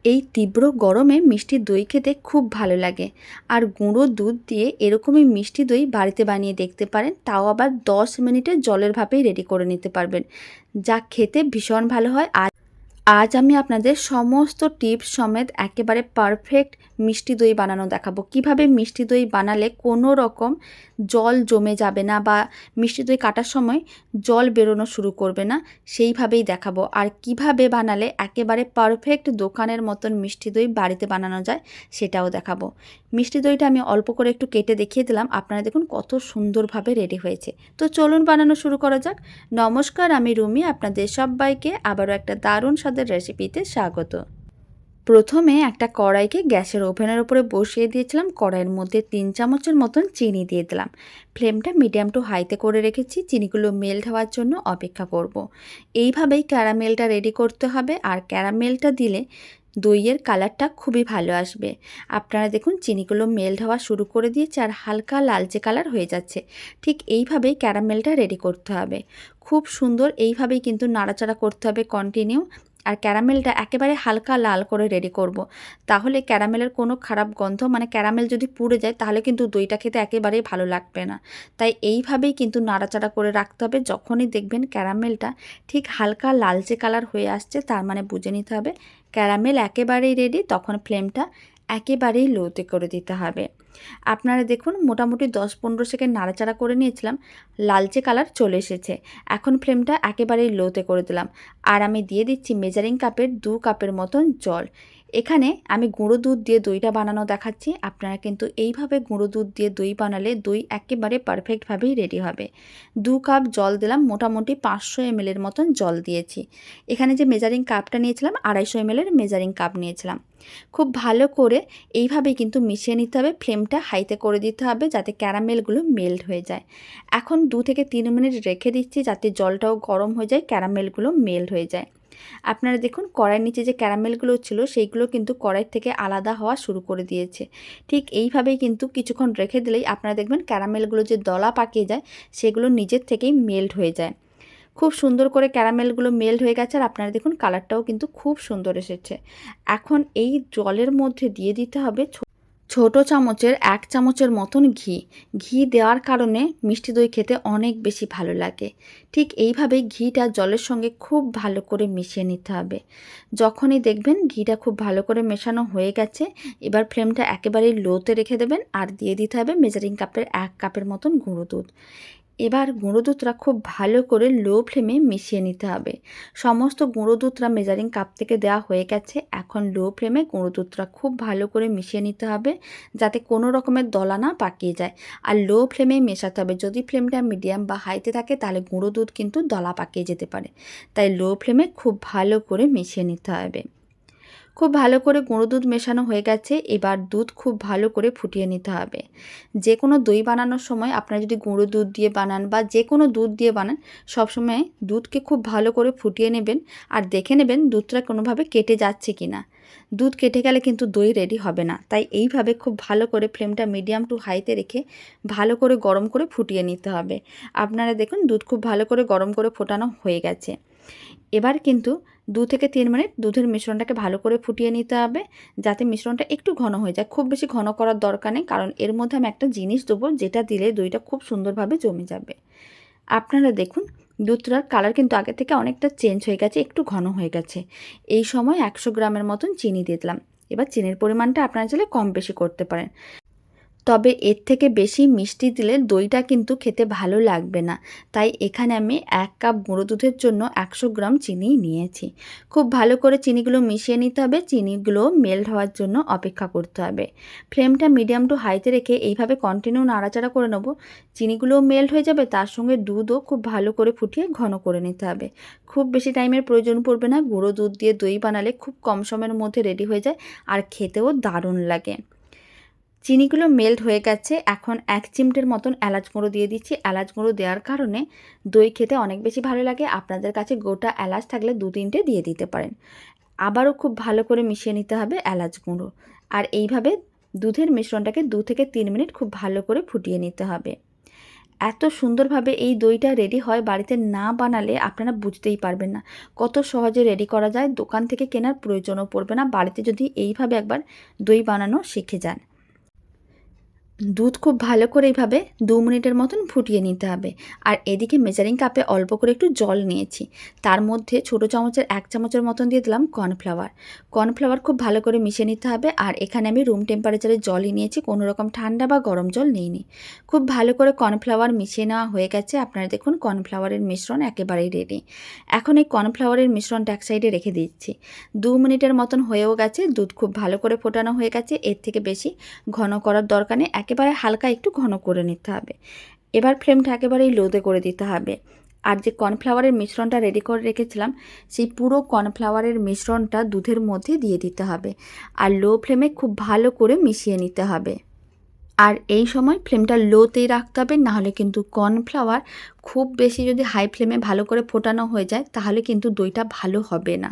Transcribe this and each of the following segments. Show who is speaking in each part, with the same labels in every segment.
Speaker 1: এই তীব্র গরমে মিষ্টি দই খেতে খুব ভালো লাগে। আর গুঁড়ো দুধ দিয়ে এরকমই মিষ্টি দই বাড়িতে বানিয়ে দেখতে পারেন, তাও আবার 10 মিনিটে জলের ভাপেই রেডি করে নিতে পারবেন, যা খেতে ভীষণ ভালো হয়। আজ আমি আপনাদের সমস্ত টিপস সমেত একেবারে পারফেক্ট মিষ্টি দই বানানো দেখাবো। কিভাবে মিষ্টি দই বানালে কোনো রকম জল জমে যাবে না বা মিষ্টি দই কাটার সময় জল বেরোনো শুরু করবে না, সেইভাবেই দেখাবো। আর কিভাবে বানালে একেবারে পারফেক্ট দোকানের মতন মিষ্টি দই বাড়িতে বানানো যায় সেটাও দেখাবো। মিষ্টি দইটা আমি অল্প করে একটু কেটে দেখিয়ে দিলাম, আপনারা দেখুন কত সুন্দরভাবে রেডি হয়েছে। তো চলুন বানানো শুরু করা যাক। নমস্কার, আমি রুমি, আপনাদের সবাইকে আবারও একটা দারুণ স্বাদের রেসিপিতে স্বাগত। প্রথমে একটা কড়াইকে গ্যাসের ওভেনের উপরে বসিয়ে দিয়েছিলাম। কড়াইয়ের মধ্যে 3 চামচের মতন চিনি দিয়ে দিলাম। ফ্লেমটা মিডিয়াম টু হাইতে করে রেখেছি, চিনিগুলো মেল্ট হওয়ার জন্য অপেক্ষা করব। এইভাবেই ক্যারামেলটা রেডি করতে হবে। আর ক্যারামেলটা দিলে দইয়ের কালারটা খুবই ভালো আসবে। আপনারা দেখুন চিনিগুলো মেল্ট হওয়া শুরু করে দিয়েছে আর হালকা লালচে কালার হয়ে যাচ্ছে। ঠিক এইভাবেই ক্যারামেলটা রেডি করতে হবে। খুব সুন্দর এইভাবেই কিন্তু নাড়াচাড়া করতে হবে কন্টিনিউ। আর ক্যারামেলটা একেবারে হালকা লাল করে রেডি করব। তাহলে ক্যারামেলের কোনো খারাপ গন্ধ, মানে ক্যারামেল যদি পুড়ে যায় তাহলে কিন্তু দইটা খেতে একেবারেই ভালো লাগবে না। তাই এইভাবেই কিন্তু নাড়াচাড়া করে রাখতে হবে। যখনই দেখবেন ক্যারামেলটা ঠিক হালকা লালচে কালার হয়ে আসছে, তার মানে বুঝে নিতে হবে ক্যারামেল একেবারেই রেডি। তখন ফ্লেমটা একেবারেই লোতে করে দিতে হবে। আপনারা দেখুন মোটামুটি 10-15 সেকেন্ড নাড়াচাড়া করে নিয়েছিলাম, লালচে কালার চলে এসেছে। এখন ফ্লেমটা একেবারেই লোতে করে দিলাম। আর আমি দিয়ে দিচ্ছি মেজারিং কাপের 2 কাপের মতন জল। এখানে আমি গুঁড়ো দুধ দিয়ে দইটা বানানো দেখাচ্ছি। আপনারা কিন্তু এইভাবে গুঁড়ো দুধ দিয়ে দই বানালে দই একেবারে পারফেক্টভাবেই রেডি হবে। 2 কাপ জল দিলাম, মোটামুটি 500 ml মতন জল দিয়েছি। এখানে যে মেজারিং কাপটা নিয়েছিলাম 250 ml মেজারিং কাপ নিয়েছিলাম। খুব ভালো করে এইভাবেই কিন্তু মিশিয়ে নিতে হবে। ফ্লেমটা হাইতে করে দিতে হবে যাতে ক্যারামেলগুলো মেল্ট হয়ে যায়। এখন 2 থেকে 3 মিনিট রেখে দিচ্ছি যাতে জলটাও গরম হয়ে যায়, ক্যারামেলগুলো মেল্ট হয়ে যায়। আপনারা দেখুন কড়াইয়ের নিচে যে ক্যারামেলগুলো ছিল সেইগুলো কিন্তু কড়াই থেকে আলাদা হওয়া শুরু করে দিয়েছে। ঠিক এইভাবেই কিন্তু কিছুক্ষণ রেখে দিলেই আপনারা দেখবেন ক্যারামেলগুলো যে দলা পাকিয়ে যায় সেগুলো নিজের থেকেই মেল্ট হয়ে যায়। খুব সুন্দর করে ক্যারামেলগুলো মেল্ট হয়ে গেছে আর আপনারা দেখুন কালারটাও কিন্তু খুব সুন্দর এসেছে। এখন এই জলের মধ্যে দিয়ে দিতে হবে ছোট চামচের 1 চামচের মতন ঘি। ঘি দেওয়ার কারণে মিষ্টি দই খেতে অনেক বেশি ভালো লাগে। ঠিক এইভাবেই ঘিটা জলের সঙ্গে খুব ভালো করে মিশিয়ে নিতে হবে। যখনই দেখবেন ঘিটা খুব ভালো করে মেশানো হয়ে গেছে, এবার ফ্লেমটা একেবারেই লোতে রেখে দেবেন আর দিয়ে দিতে হবে মেজারিং কাপের 1 কাপের মতন গুঁড়ো দুধ। এবার গুঁড়ো দুধটা খুব ভালো করে লো ফ্লেমে মিশিয়ে নিতে হবে। সমস্ত গুঁড়ো দুধটা মেজারিং কাপ থেকে দেওয়া হয়ে গেছে। এখন লো ফ্লেমে গুঁড়ো দুধটা খুব ভালো করে মিশিয়ে নিতে হবে যাতে কোনো রকমের দলা না পাকিয়ে যায়। আর লো ফ্লেমে মেশাতে হবে। যদি ফ্লেমটা মিডিয়াম বা হাইতে থাকে তাহলে গুঁড়ো দুধ কিন্তু দলা পাকিয়ে যেতে পারে। তাই লো ফ্লেমে খুব ভালো করে মিশিয়ে নিতে হবে। খুব ভালো করে গুঁড়ো দুধ মেশানো হয়ে গেছে। এবার দুধ খুব ভালো করে ফুটিয়ে নিতে হবে। যে কোনো দই বানানোর সময় আপনারা যদি গুঁড়ো দুধ দিয়ে বানান বা যে কোনো দুধ দিয়ে বানান, সবসময় দুধকে খুব ভালো করে ফুটিয়ে নেবেন আর দেখে নেবেন দুধটা কোনোভাবে কেটে যাচ্ছে কি না। দুধ কেটে গেলে কিন্তু দই রেডি হবে না। তাই এইভাবে খুব ভালো করে ফ্লেমটা মিডিয়াম টু হাইতে রেখে ভালো করে গরম করে ফুটিয়ে নিতে হবে। আপনারা দেখুন দুধ খুব ভালো করে গরম করে ফোটানো হয়ে গেছে। এবার কিন্তু 2 থেকে 3 মিনিট দুধের মিশ্রণটাকে ভালো করে ফুটিয়ে নিতে হবে যাতে মিশ্রণটা একটু ঘন হয়ে যায়। খুব বেশি ঘন করার দরকার নেই, কারণ এর মধ্যে আমি একটা জিনিস দেবো যেটা দিলে দইটা খুব সুন্দরভাবে জমে যাবে। আপনারা দেখুন দুধটার কালার কিন্তু আগে থেকে অনেকটা চেঞ্জ হয়ে গেছে, একটু ঘন হয়ে গেছে। এই সময় 100 গ্রামের মতন চিনি দিয়ে দিলাম। এবার চিনির পরিমাণটা আপনারা চাইলে কম বেশি করতে পারেন, তবে এর থেকে বেশি মিষ্টি দিলে দইটা কিন্তু খেতে ভালো লাগবে না। তাই এখানে আমি 1 কাপ গুঁড়ো দুধের জন্য 100 গ্রাম চিনি নিয়েছি। খুব ভালো করে চিনিগুলো মিশিয়ে নিতে হবে। চিনিগুলো মেল্ট হওয়ার জন্য অপেক্ষা করতে হবে। ফ্লেমটা মিডিয়াম টু হাইতে রেখে এইভাবে কন্টিনিউ নাড়াচাড়া করে নেব। চিনিগুলোও মেল্ট হয়ে যাবে, তার সঙ্গে দুধও খুব ভালো করে ফুটিয়ে ঘন করে নিতে হবে। খুব বেশি টাইমের প্রয়োজন পড়বে না। গুঁড়ো দুধ দিয়ে দই বানালে খুব কম সময়ের মধ্যে রেডি হয়ে যায় আর খেতেও দারুণ লাগে। চিনিগুলো মেল্ট হয়ে গেছে। এখন 1 চিমটের মতন এলাচ গুঁড়ো দিয়ে দিচ্ছি। এলাচ গুঁড়ো দেওয়ার কারণে দই খেতে অনেক বেশি ভালো লাগে। আপনাদের কাছে গোটা এলাচ থাকলে 2-3টে দিয়ে দিতে পারেন। আবারও খুব ভালো করে মিশিয়ে নিতে হবে এলাচ গুঁড়ো। আর এইভাবে দুধের মিশ্রণটাকে 2 থেকে 3 মিনিট খুব ভালো করে ফুটিয়ে নিতে হবে। এত সুন্দরভাবে এই দইটা রেডি হয়, বাড়িতে না বানালে আপনারা বুঝতেই পারবেন না কত সহজে রেডি করা যায়। দোকান থেকে কেনার প্রয়োজনও পড়বে না, বাড়িতে যদি এইভাবে একবার দই বানানো শিখে যান। দুধ খুব ভালো করে এইভাবে 2 মিনিটের মতন ফুটিয়ে নিতে হবে। আর এদিকে মেজারিং কাপে অল্প করে একটু জল নিয়েছি, তার মধ্যে ছোটো চামচের 1 চামচের মতন দিয়ে দিলাম কর্নফ্লাওয়ার। কর্নফ্লাওয়ার খুব ভালো করে মিশিয়ে নিতে হবে। আর এখানে আমি রুম টেম্পারেচারের জলই নিয়েছি, কোনো রকম ঠান্ডা বা গরম জল নিইনি। খুব ভালো করে কর্নফ্লাওয়ার মিশিয়ে নেওয়া হয়ে গেছে। আপনারা দেখুন কর্নফ্লাওয়ারের মিশ্রণ একেবারেই রেডি। এখন এই কর্নফ্লাওয়ারের মিশ্রণটা এক সাইডে রেখে দিচ্ছি। 2 মিনিটের মতন হয়েও গেছে, দুধ খুব ভালো করে ফোটানো হয়ে গেছে। এর থেকে বেশি ঘন করার দরকার নেই, একেবারে হালকা একটু ঘন করে নিতে হবে। এবার ফ্লেমটা একেবারেই লোতে করে দিতে হবে। আর যে কর্নফ্লাওয়ারের মিশ্রণটা রেডি করে রেখেছিলাম, সেই পুরো কর্নফ্লাওয়ারের মিশ্রণটা দুধের মধ্যে দিয়ে দিতে হবে। আর লো ফ্লেমে খুব ভালো করে মিশিয়ে নিতে হবে। আর এই সময় ফ্লেমটা লোতেই রাখতে হবে, নাহলে কিন্তু কর্নফ্লাওয়ার খুব বেশি যদি হাই ফ্লেমে ভালো করে ফোটানো হয়ে যায় তাহলে কিন্তু দইটা ভালো হবে না।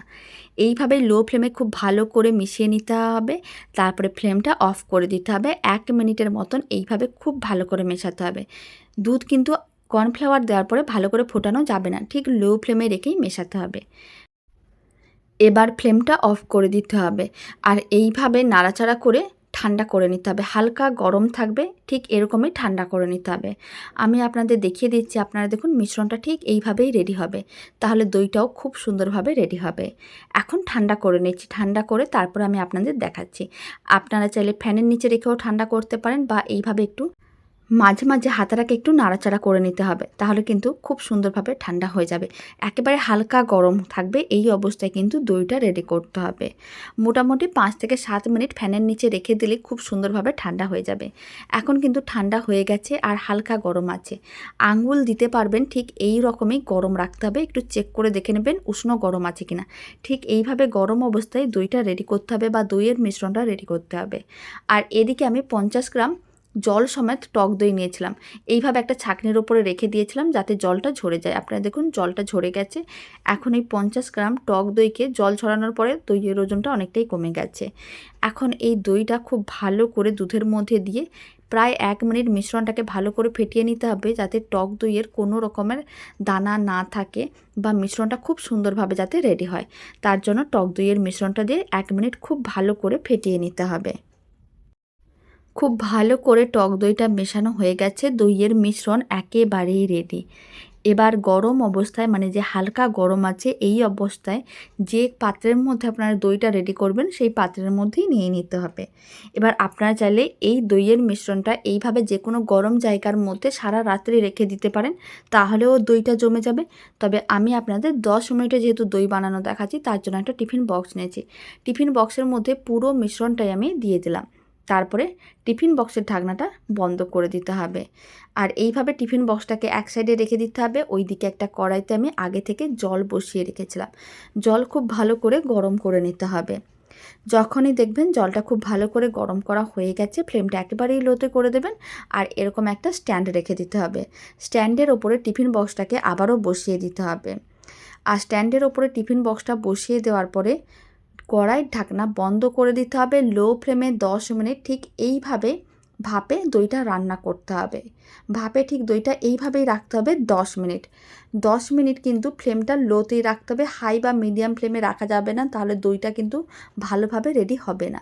Speaker 1: এইভাবে লো ফ্লেমে খুব ভালো করে মিশিয়ে নিতে হবে, তারপরে ফ্লেমটা অফ করে দিতে হবে। 1 মিনিটের মতন এইভাবে খুব ভালো করে মেশাতে হবে। দুধ কিন্তু কর্নফ্লাওয়ার দেওয়ার পরে ভালো করে ফোটানো যাবে না, ঠিক লো ফ্লেমে রেখেই মেশাতে হবে। এবার ফ্লেমটা অফ করে দিতে হবে। আর এইভাবে নাড়াচাড়া করে ঠান্ডা করে নিতে হবে। হালকা গরম থাকবে, ঠিক এরকমই ঠান্ডা করে নিতে হবে। আমি আপনাদের দেখিয়ে দিচ্ছি, আপনারা দেখুন মিশ্রণটা ঠিক এইভাবেই রেডি হবে, তাহলে দইটাও খুব সুন্দরভাবে রেডি হবে। এখন ঠান্ডা করে নিচ্ছি, ঠান্ডা করে তারপর আমি আপনাদের দেখাচ্ছি। আপনারা চাইলে ফ্যানের নিচে রেখেও ঠান্ডা করতে পারেন, বা এইভাবে একটু মাঝে মাঝে হাতাটাকে একটু নাড়াচাড়া করে নিতে হবে, তাহলে কিন্তু খুব সুন্দরভাবে ঠান্ডা হয়ে যাবে। একেবারে হালকা গরম থাকবে, এই অবস্থায় কিন্তু দইটা রেডি করতে হবে। মোটামুটি 5 থেকে 7 মিনিট ফ্যানের নিচে রেখে দিলে খুব সুন্দরভাবে ঠান্ডা হয়ে যাবে। এখন কিন্তু ঠান্ডা হয়ে গেছে আর হালকা গরম আছে। আঙুল দিতে পারবেন ঠিক এই রকমই গরম রাখতে হবে, একটু চেক করে দেখে নেবেন উষ্ণ গরম আছে কিনা। ঠিক এইভাবে গরম অবস্থায় দইটা রেডি করতে হবে, বা দইয়ের মিশ্রণটা রেডি করতে হবে। আর এদিকে আমি 50 গ্রাম জল সমেত টক দই নিয়েছিলাম, এইভাবে একটা ছাঁকনির ওপরে রেখে দিয়েছিলাম যাতে জলটা ঝরে যায়। আপনারা দেখুন জলটা ঝরে গেছে। এখন এই 50 গ্রাম টক দইকে জল ঝরানোর পরে দইয়ের ওজনটা অনেকটাই কমে গেছে। এখন এই দইটা খুব ভালো করে দুধের মধ্যে দিয়ে প্রায় 1 মিনিট মিশ্রণটাকে ভালো করে ফেটিয়ে নিতে হবে, যাতে টক দইয়ের কোনো রকমের দানা না থাকে, বা মিশ্রণটা খুব সুন্দরভাবে যাতে রেডি হয়। তার জন্য টক দইয়ের মিশ্রণটা দিয়ে 1 মিনিট খুব ভালো করে ফেটিয়ে নিতে হবে। খুব ভালো করে টক দইটা মেশানো হয়ে গেছে, দইয়ের মিশ্রণ একেবারেই রেডি। এবার গরম অবস্থায়, মানে যে হালকা গরম আছে এই অবস্থায় যে পাত্রের মধ্যে আপনারা দইটা রেডি করবেন সেই পাত্রের মধ্যেই নিয়ে নিতে হবে। এবার আপনারা চাইলে এই দইয়ের মিশ্রণটা এইভাবে যে কোনো গরম জায়গার মধ্যে সারা রাত্রি রেখে দিতে পারেন, তাহলেও দইটা জমে যাবে। তবে আমি আপনাদের 10 মিনিটে যেহেতু দই বানানো দেখাচ্ছি, তার জন্য একটা টিফিন বক্স নিয়েছি। টিফিন বক্সের মধ্যে পুরো মিশ্রণটাই আমি দিয়ে দিলাম, তারপরে টিফিন বক্সের ঢাকনাটা বন্ধ করে দিতে হবে। আর এইভাবে টিফিন বক্সটাকে এক সাইডে রেখে দিতে হবে। ওই দিকে একটা কড়াইতে আমি আগে থেকে জল বসিয়ে রেখেছিলাম, জল খুব ভালো করে গরম করে নিতে হবে। যখনই দেখবেন জলটা খুব ভালো করে গরম করা হয়ে গেছে, ফ্লেমটা একেবারেই লোতে করে দেবেন। আর এরকম একটা স্ট্যান্ড রেখে দিতে হবে। স্ট্যান্ডের ওপরে টিফিন বক্সটাকে আবারও বসিয়ে দিতে হবে। আর স্ট্যান্ডের ওপরে টিফিন বক্সটা বসিয়ে দেওয়ার পরে কড়াইয়ের ঢাকনা বন্ধ করে দিতে হবে। লো ফ্লেমে 10 মিনিট ঠিক এইভাবে ভাপে দইটা রান্না করতে হবে। ভাপে ঠিক দইটা এইভাবেই রাখতে হবে 10 মিনিট। 10 মিনিট কিন্তু ফ্লেমটা লোতেই রাখতে হবে, হাই বা মিডিয়াম ফ্লেমে রাখা যাবে না, তাহলে দইটা কিন্তু ভালোভাবে রেডি হবে না।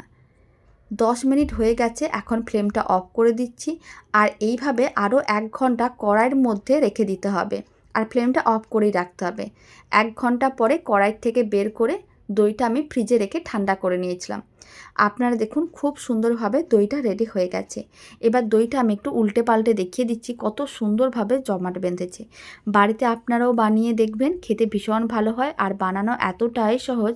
Speaker 1: 10 মিনিট হয়ে গেছে, এখন ফ্লেমটা অফ করে দিচ্ছি। আর এইভাবে আরও 1 ঘন্টা কড়াইয়ের মধ্যে রেখে দিতে হবে, আর ফ্লেমটা অফ করেই রাখতে হবে। 1 ঘন্টা পরে কড়াই থেকে বের করে দইটা আমি ফ্রিজে রেখে ঠান্ডা করে নিয়েছিলাম। আপনারা দেখুন খুব সুন্দরভাবে দইটা রেডি হয়ে গেছে। এবার দইটা আমি একটু উল্টে পাল্টে দেখিয়ে দিচ্ছি কত সুন্দরভাবে জমাট বেঁধেছে। বাড়িতে আপনারাও বানিয়ে দেখবেন, খেতে ভীষণ ভালো হয় আর বানানো এতটাই সহজ,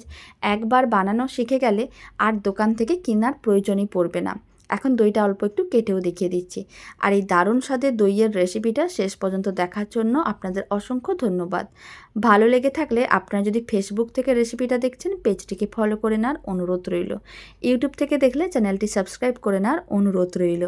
Speaker 1: একবার বানানো শিখে গেলে আর দোকান থেকে কেনার প্রয়োজনই পড়বে না। এখন দইটা অল্প একটু কেটেও দেখিয়ে দিচ্ছি। আর এই দারুণ স্বাদের দইয়ের রেসিপিটা শেষ পর্যন্ত দেখার জন্য আপনাদের অসংখ্য ধন্যবাদ। ভালো লেগে থাকলে আপনারা যদি ফেসবুক থেকে রেসিপিটা দেখছেন, পেজটিকে ফলো করে নেওয়ার অনুরোধ রইল। ইউটিউব থেকে দেখলে চ্যানেলটি সাবস্ক্রাইব করে নেওয়ার অনুরোধ রইল।